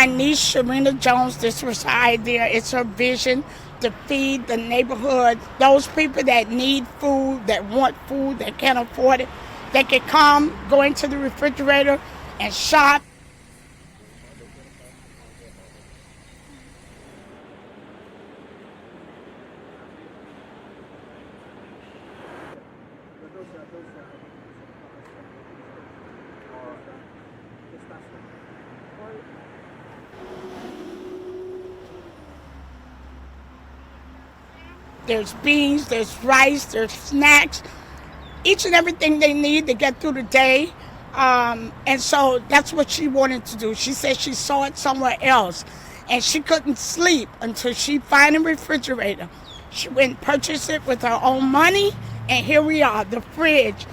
my niece, Sherina Jones, this was her idea. It's her vision to feed the neighborhood, those people that need food, that want food, that can't afford it. They can come, go into the refrigerator and shop. There's beans, there's rice, there's snacks, each and everything they need to get through the day. And so that's what she wanted to do. She said she saw it somewhere else, and she couldn't sleep until she found a refrigerator. She went and purchased it with her own money, and here we are, the fridge